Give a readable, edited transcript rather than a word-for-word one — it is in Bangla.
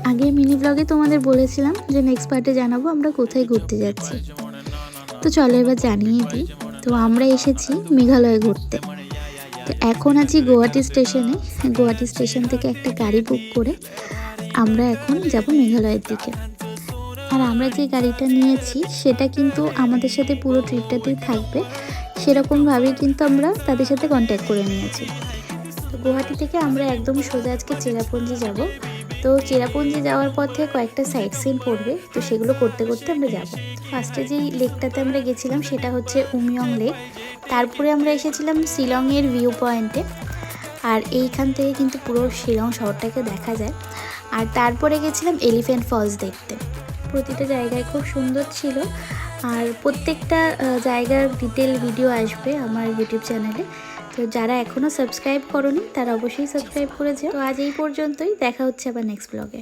আগে মিনি ব্লগে তোমাদের বলেছিলাম যে নেক্সট পার্টে জানাবো আমরা কোথায় ঘুরতে যাচ্ছি। তো চলো এবার জানিয়ে দিই। তো আমরা এসেছি মেঘালয়ে ঘুরতে। তো এখন আছি গুয়াহাটি স্টেশনে। গুয়াহাটি স্টেশন থেকে একটা গাড়ি বুক করে আমরা এখন যাব মেঘালয়ের দিকে। আর আমরা যে গাড়িটা নিয়েছি সেটা কিন্তু আমাদের সাথে পুরো ট্রিপটাতেই থাকবে, সেরকমভাবেই কিন্তু আমরা তাদের সাথে কন্ট্যাক্ট করে নিয়েছি। তো গুয়াহাটি থেকে আমরা একদম সোজা আজকে চেরাপুঞ্জি যাব। তো চেরাপুঞ্জি যাওয়ার পথে কয়েকটা সাইট সিন পড়বে, তো সেগুলো করতে করতে আমরা যাব। ফার্স্টে যেই লেকটাতে আমরা গেছিলাম সেটা হচ্ছে উমিয়ং লেক। তারপরে আমরা এসেছিলাম শিলংয়ের ভিউ পয়েন্টে, আর এইখান থেকে কিন্তু পুরো শিলং শহরটাকে দেখা যায়। আর তারপরে গেছিলাম এলিফ্যান্ট ফলস দেখতে। প্রতিটা জায়গায় খুব সুন্দর ছিল, আর প্রত্যেকটা জায়গার ডিটেল ভিডিও আসবে আমার ইউটিউব চ্যানেলে। তো যারা এখনও সাবস্ক্রাইব করোনি তারা অবশ্যই সাবস্ক্রাইব করে যেও। তো আজ এই পর্যন্তই, দেখা হচ্ছে আবার নেক্সট ব্লগে।